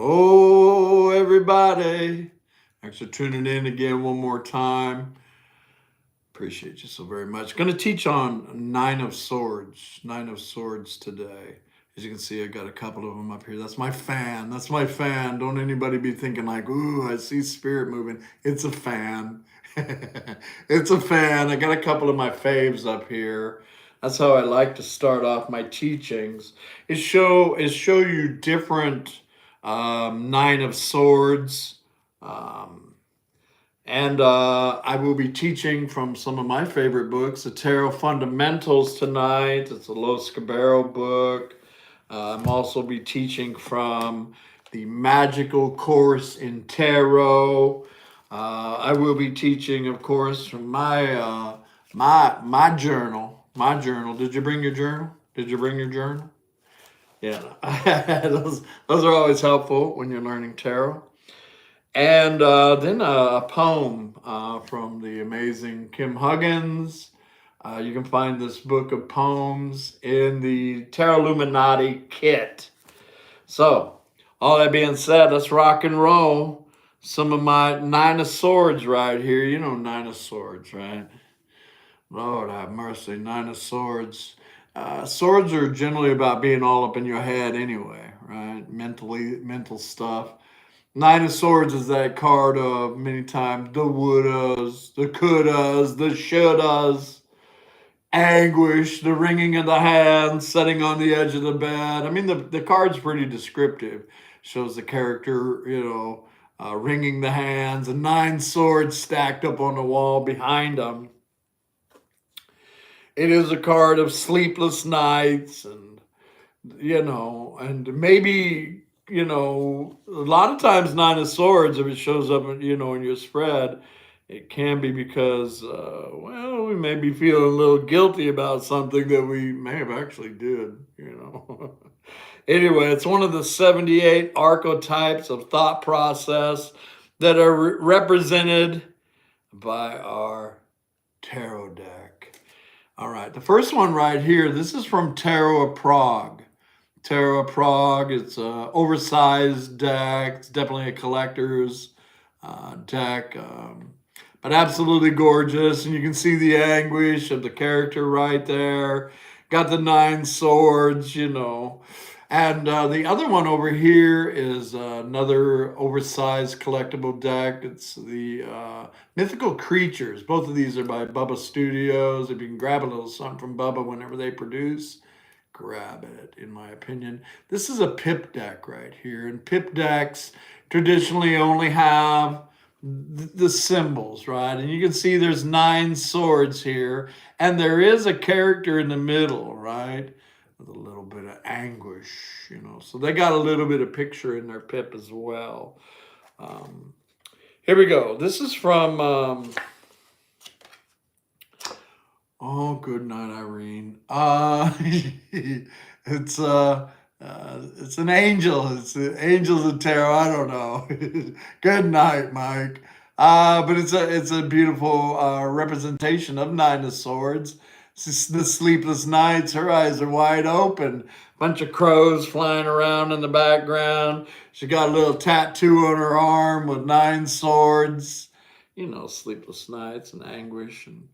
Hello, everybody. Thanks for tuning in again one more time. Appreciate you so very much. Going to teach on Nine of Swords. Nine of Swords today. As you can see, I got a couple of them up here. That's my fan. That's my fan. Don't anybody be thinking like, ooh, I see spirit moving. It's a fan. It's a fan. I got a couple of my faves up here. That's how I like to start off my teachings. Is show you different Nine of Swords. Um, and I will be teaching from some of my favorite books, the Tarot Fundamentals tonight. It's a Los Cabero book. I'm also be teaching from the Magical Course in Tarot. I will be teaching, of course, from my journal. My journal. Did you bring your journal? Did you bring your journal? Yeah, those are always helpful when you're learning tarot. And then a poem from the amazing Kim Huggins. You can find this book of poems in the Tarot Illuminati kit. So, all that being said, let's rock and roll. Some of my Nine of Swords right here. You know Nine of Swords, right? Lord have mercy, Nine of Swords. Swords are generally about being all up in your head anyway, right? Mental stuff. Nine of Swords is that card of many times the wouldas, the couldas, the shouldas, anguish, the wringing of the hands, sitting on the edge of the bed. I mean, the card's pretty descriptive. Shows the character, wringing the hands, and nine swords stacked up on the wall behind them. It is a card of sleepless nights and maybe, a lot of times Nine of Swords, if it shows up, in your spread, it can be because, we may be feeling a little guilty about something that we may have actually did. Anyway, it's one of the 78 archetypes of thought process that are represented by our tarot deck. All right, the first one right here, this is from Tarot of Prague. Tarot of Prague, it's an oversized deck. It's definitely a collector's deck, but absolutely gorgeous. And you can see the anguish of the character right there. Got the nine swords. And the other one over here is another oversized collectible deck. It's the Mythical Creatures. Both of these are by Bubba Studios. If you can grab a little something from Bubba whenever they produce, grab it, in my opinion. This is a pip deck right here. And pip decks traditionally only have the symbols, right? And you can see there's nine swords here. And there is a character in the middle, right? With a little bit of anguish. So they got a little bit of picture in their pip as well. Here we go. This is from, oh, good night, Irene. It's an angel. It's Angels of Tarot. I don't know. Good night, Mike. But it's a beautiful representation of Nine of Swords. The sleepless nights, her eyes are wide open. Bunch of crows flying around in the background. She got a little tattoo on her arm with nine swords. Sleepless nights and anguish and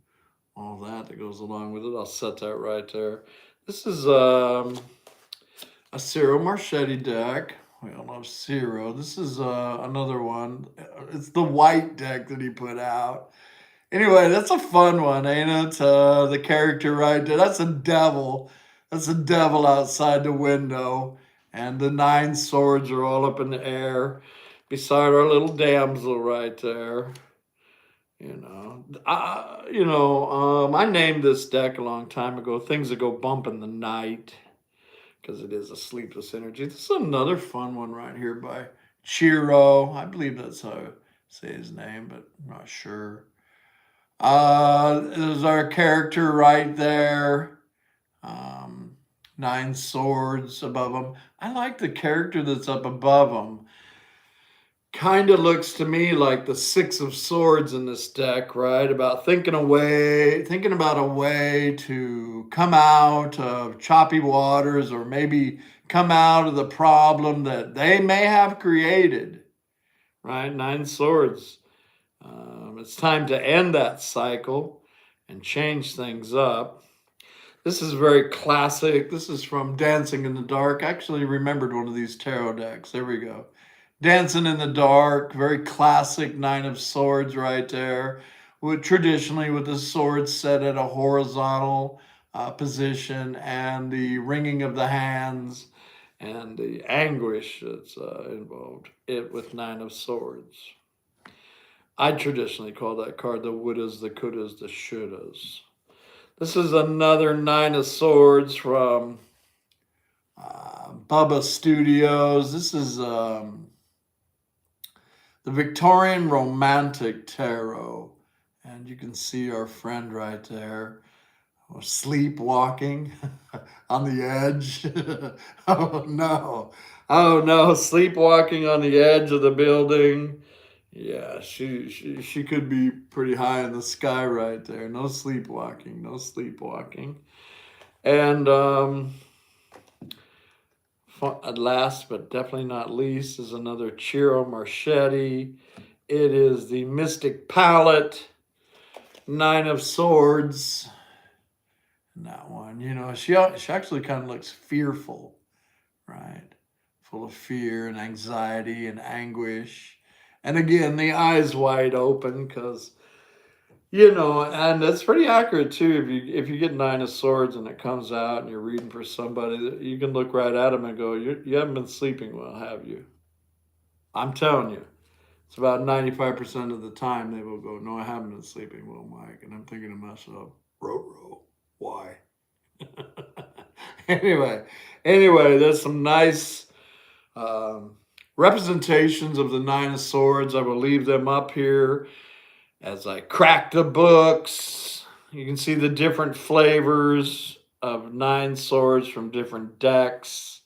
all that goes along with it. I'll set that right there. This is a Ciro Marchetti deck. We all love Ciro. This is another one. It's the white deck that he put out. Anyway, that's a fun one, ain't it? The character right there. That's a devil. That's a devil outside the window. And the nine swords are all up in the air beside our little damsel right there. I named this deck a long time ago, Things That Go Bump in the Night, because it is a sleepless energy. This is another fun one right here by Chiro. I believe that's how I say his name, but I'm not sure. There's our character right there. Nine swords above him. I like the character that's up above him. Kind of looks to me like the Six of Swords in this deck, right? About thinking about a way to come out of choppy waters, or maybe come out of the problem that they may have created, right? Nine Swords. It's time to end that cycle and change things up. This is very classic. This is from Dancing in the Dark. I actually remembered one of these tarot decks. There we go. Dancing in the Dark, very classic Nine of Swords right there. Traditionally with the sword set at a horizontal position, and the wringing of the hands and the anguish that's involved with Nine of Swords. I traditionally call that card the wouldas, the couldas, the shouldas. This is another Nine of Swords from Bubba Studios. This is the Victorian Romantic Tarot. And you can see our friend right there, sleepwalking on the edge. Oh no, sleepwalking on the edge of the building. Yeah, she could be pretty high in the sky right there. No sleepwalking, no sleepwalking. And last but definitely not least is another Ciro Marchetti. It is the Mystic Palette, Nine of Swords. And that one, you know, she actually kind of looks fearful, right? Full of fear and anxiety and anguish. And again, the eyes wide open because, you know, and that's pretty accurate too. If you get Nine of Swords and it comes out and you're reading for somebody, you can look right at them and go, you haven't been sleeping well, have you? I'm telling you. It's about 95% of the time they will go, no, I haven't been sleeping well, Mike. And I'm thinking to myself, why? Anyway, there's some nice representations of the Nine of Swords. I will leave them up here as I crack the books. You can see the different flavors of Nine Swords from different decks.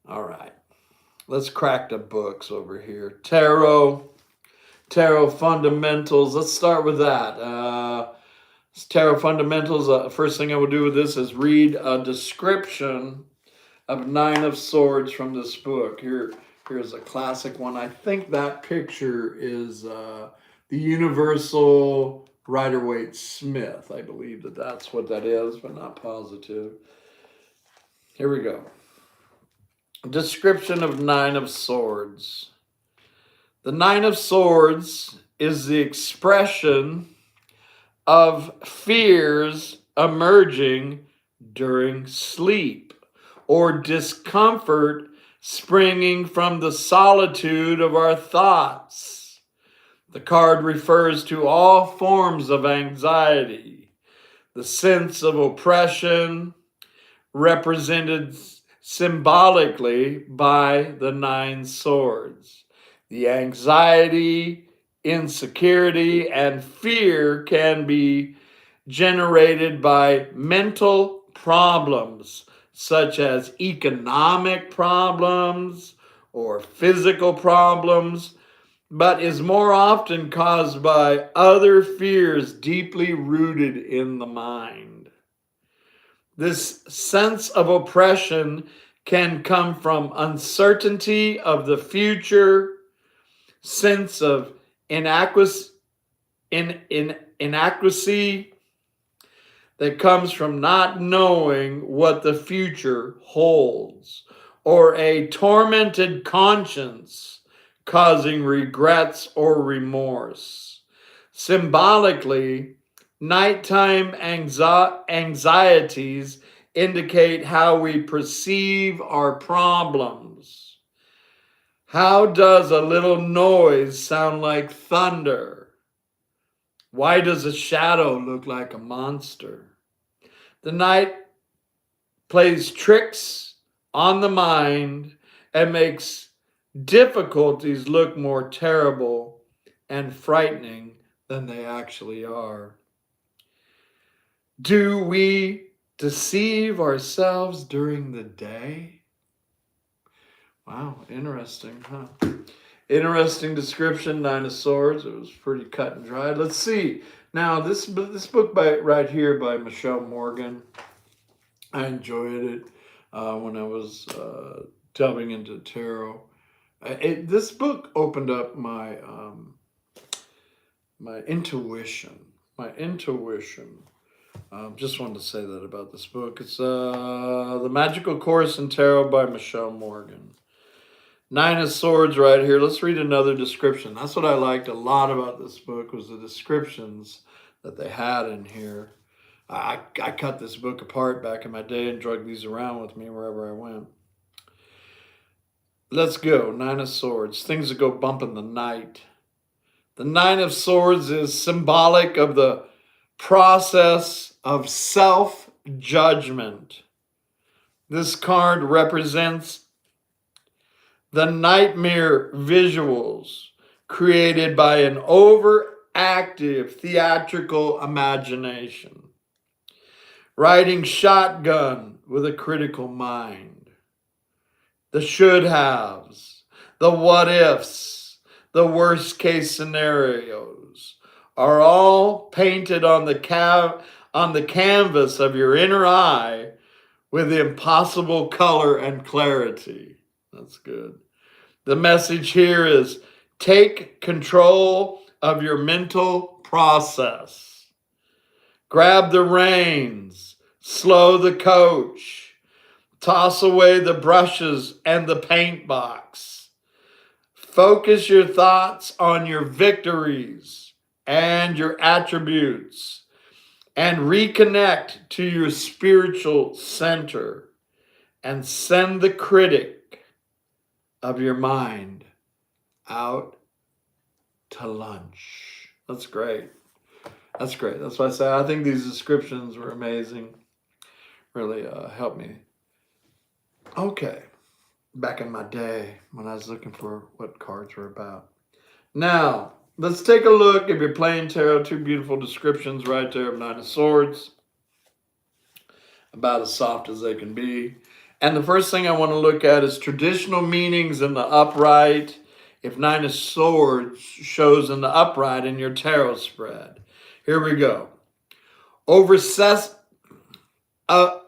All right. Let's crack the books over here. Tarot Fundamentals. Let's start with that. Tarot Fundamentals. First thing I will do with this is read a description of Nine of Swords from this book. Here's a classic one. I think that picture is the Universal Rider-Waite Smith. I believe that's what that is, but not positive. Here we go. Description of Nine of Swords. The Nine of Swords is the expression of fears emerging during sleep or discomfort springing from the solitude of our thoughts. The card refers to all forms of anxiety, the sense of oppression represented symbolically by the Nine Swords. The anxiety, insecurity, and fear can be generated by mental problems such as economic problems or physical problems, but is more often caused by other fears deeply rooted in the mind. This sense of oppression can come from uncertainty of the future, sense of inadequacy that comes from not knowing what the future holds, or a tormented conscience causing regrets or remorse. Symbolically, nighttime anxieties indicate how we perceive our problems. How does a little noise sound like thunder? Why does a shadow look like a monster? The night plays tricks on the mind and makes difficulties look more terrible and frightening than they actually are. Do we deceive ourselves during the day? Wow, interesting, huh? Interesting description, Nine of Swords. It was pretty cut and dry. Let's see. Now, this book right here by Michelle Morgan, I enjoyed it. when I was delving into tarot. This book opened up my my intuition. My intuition. Just wanted to say that about this book. It's The Magical Course in Tarot by Michelle Morgan. 9 of Swords right here. Let's read another description. That's what I liked a lot about this book, was the descriptions that they had in here. I cut this book apart back in my day and drug these around with me wherever I went. Let's go. 9 of Swords. Things that go bump in the night. The 9 of Swords is symbolic of the process of self-judgment. This card represents the nightmare visuals created by an overactive theatrical imagination. Riding shotgun with a critical mind. The should-haves, the what-ifs, the worst-case scenarios are all painted on the canvas of your inner eye with impossible color and clarity. That's good. The message here is take control of your mental process. Grab the reins, slow the coach, toss away the brushes and the paint box. Focus your thoughts on your victories and your attributes, and reconnect to your spiritual center, and send the critic of your mind out to lunch. That's great. That's great. That's why I say I think these descriptions were amazing. Really helped me. Okay. Back in my day when I was looking for what cards were about. Now, let's take a look. If you're playing tarot, 2 beautiful descriptions right there of 9 of Swords. About as soft as they can be. And the first thing I want to look at is traditional meanings in the upright. If 9 of Swords shows in the upright in your tarot spread. Here we go.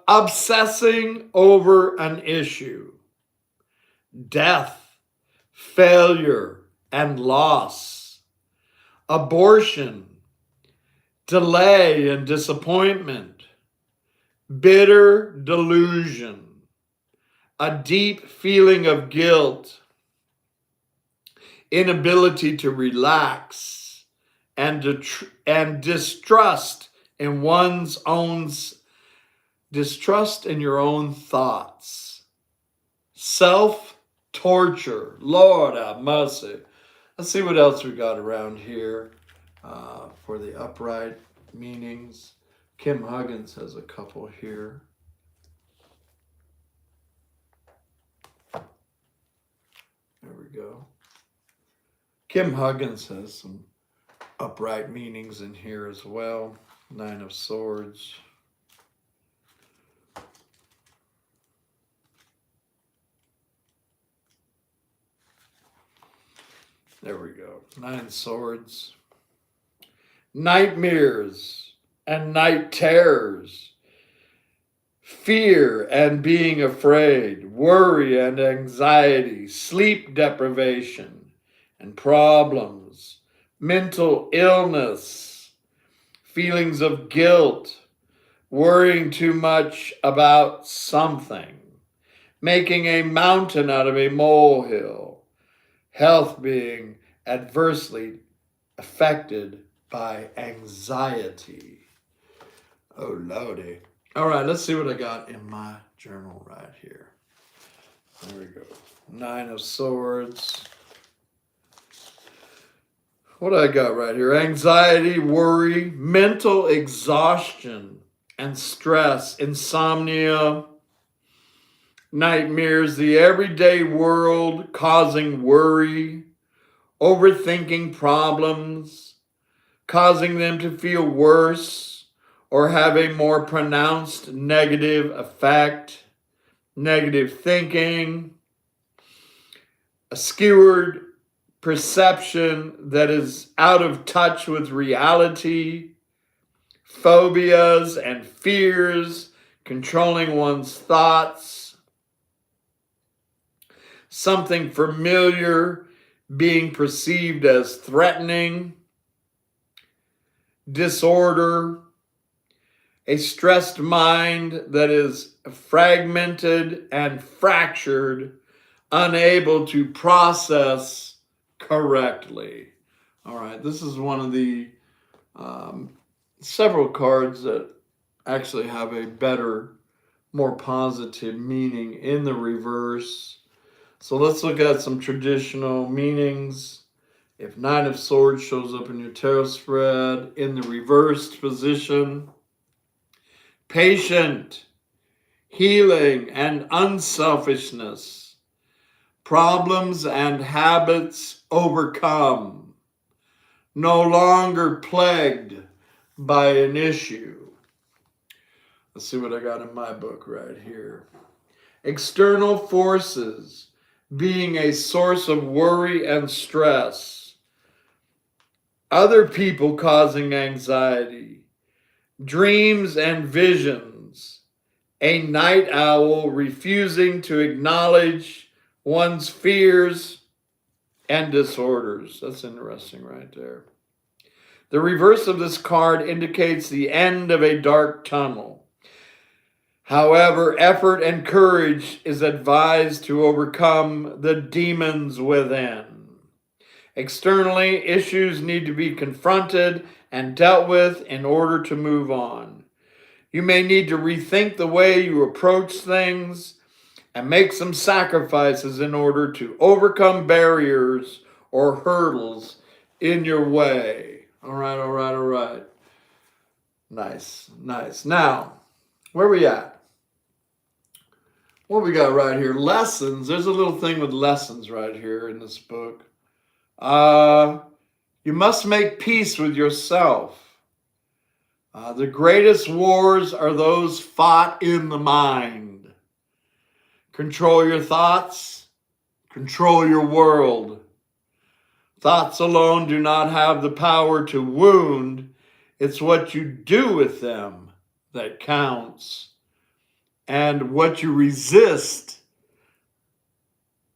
Obsessing over an issue. Death, failure, and loss. Abortion, delay and disappointment. Bitter delusion. A deep feeling of guilt. Inability to relax. And distrust in one's own distrust in your own thoughts. Self-torture. Lord have mercy. Let's see what else we got around here for the upright meanings. Kim Huggins has a couple here. There we go. Kim Huggins has some upright meanings in here as well. 9 of Swords. There we go. 9 Swords. Nightmares and night terrors. Fear and being afraid. Worry and anxiety. Sleep deprivation and problems. Mental illness. Feelings of guilt. Worrying too much about something. Making a mountain out of a molehill. Health being adversely affected by anxiety. Oh, Lordy. All right, let's see what I got in my journal right here. There we go. 9 of Swords. What do I got right here? Anxiety, worry, mental exhaustion and stress, insomnia, nightmares, the everyday world causing worry, overthinking problems, causing them to feel worse or have a more pronounced negative effect, negative thinking, a skewed perception that is out of touch with reality, phobias and fears, controlling one's thoughts, something familiar being perceived as threatening, disorder, a stressed mind that is fragmented and fractured, unable to process correctly. All right, this is one of the several cards that actually have a better, more positive meaning in the reverse. So let's look at some traditional meanings. If Nine of Swords shows up in your tarot spread in the reversed position, patient, healing, and unselfishness, problems and habits overcome, no longer plagued by an issue. Let's see what I got in my book right here. External forces being a source of worry and stress, other people causing anxiety, dreams and visions, a night owl refusing to acknowledge one's fears and disorders. That's interesting right there. The reverse of this card indicates the end of a dark tunnel. However, effort and courage is advised to overcome the demons within. Externally, issues need to be confronted and dealt with in order to move on. You may need to rethink the way you approach things and make some sacrifices in order to overcome barriers or hurdles in your way. All right, all right, all right. Nice, nice. Now, where we at? What we got right here? Lessons. There's a little thing with lessons right here in this book. You must make peace with yourself. The greatest wars are those fought in the mind. Control your thoughts. Control your world. Thoughts alone do not have the power to wound. It's what you do with them that counts. And what you resist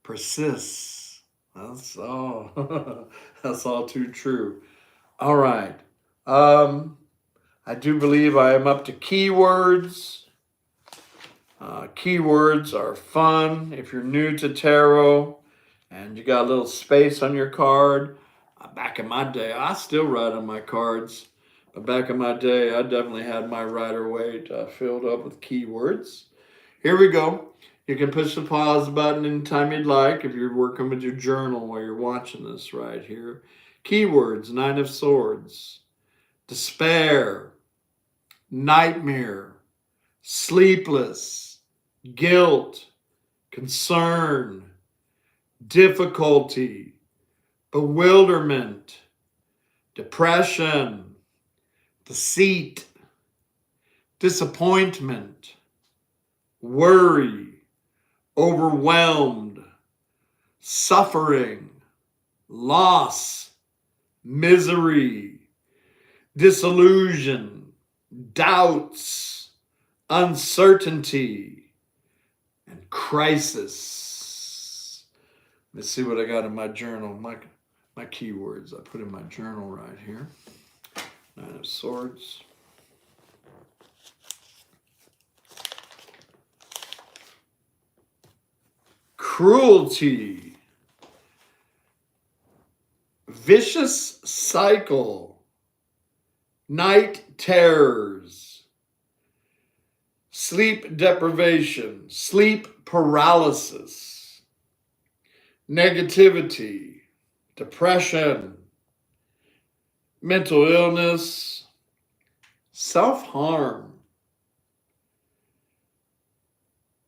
persists. That's all. That's all too true. All right. I do believe I am up to keywords. Keywords are fun if you're new to tarot and you got a little space on your card. Back in my day, I still write on my cards. But back in my day, I definitely had my Rider-Waite filled up with keywords. Here we go. You can push the pause button anytime you'd like if you're working with your journal while you're watching this right here. Keywords, Nine of Swords, despair, nightmare, sleepless, guilt, concern, difficulty, bewilderment, depression, deceit, disappointment, worry, overwhelmed, suffering, loss, misery, disillusion, doubts, uncertainty, and crisis. Let's see what I got in my journal, my keywords I put in my journal right here. Nine of Swords. Cruelty. Vicious cycle. Night terrors. Sleep deprivation. Sleep paralysis. Negativity. Depression. Mental illness. Self-harm.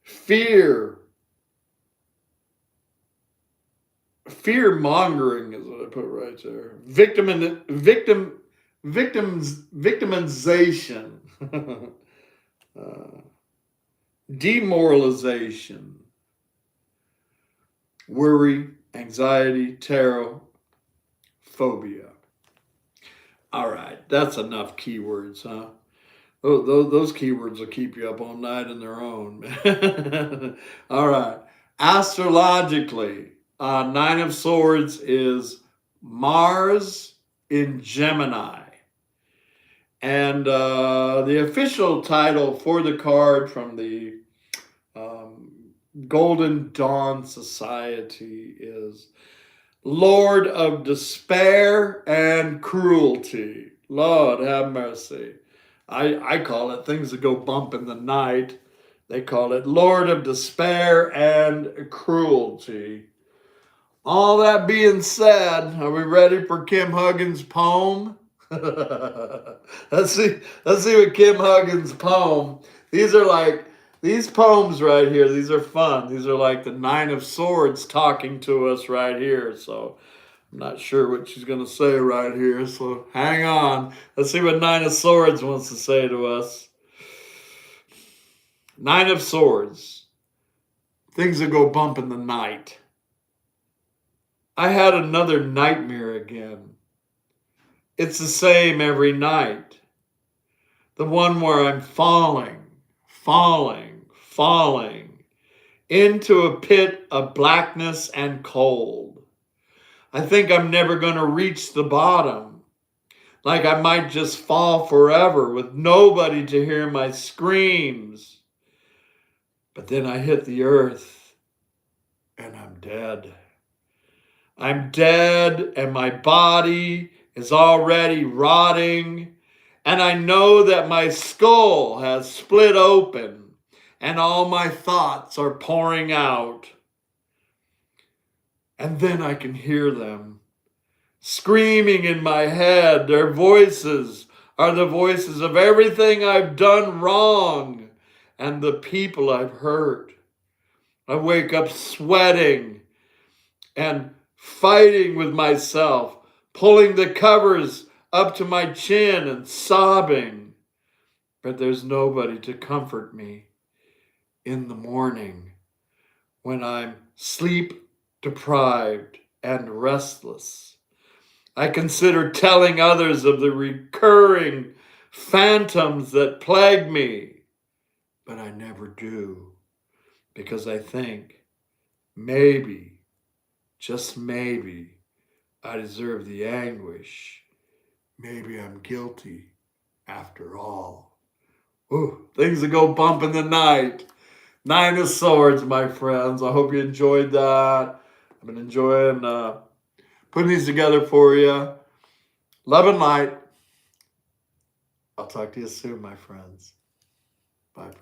Fear. Fear-mongering is what I put right there. Victimization. Demoralization. Worry, anxiety, terror, phobia. All right, that's enough keywords, huh? Those keywords will keep you up all night on their own. All right. Astrologically, Nine of Swords is Mars in Gemini. And the official title for the card from the um, Golden Dawn Society is Lord of Despair and Cruelty. Lord have mercy. I call it things that go bump in the night. They call it Lord of Despair and Cruelty. All that being said, are we ready for Kim Huggins' poem? let's see what Kim Huggins' poem. These poems right here, these are fun. These are like the Nine of Swords talking to us right here. So I'm not sure what she's going to say right here. So hang on. Let's see what Nine of Swords wants to say to us. Nine of Swords. Things that go bump in the night. I had another nightmare again. It's the same every night. The one where I'm falling into a pit of blackness and cold. I think I'm never going to reach the bottom. Like I might just fall forever with nobody to hear my screams. But then I hit the earth and I'm dead. I'm dead and my body is already rotting. And I know that my skull has split open and all my thoughts are pouring out. And then I can hear them screaming in my head. Their voices are the voices of everything I've done wrong and the people I've hurt. I wake up sweating and fighting with myself, pulling the covers up to my chin and sobbing. But there's nobody to comfort me in the morning when I'm sleep deprived and restless. I consider telling others of the recurring phantoms that plague me, but I never do because I think maybe, just maybe, I deserve the anguish. Maybe I'm guilty after all. Ooh, things that go bump in the night. Nine of Swords, my friends. I hope you enjoyed that. I've been enjoying putting these together for you. Love and light. I'll talk to you soon, my friends. Bye.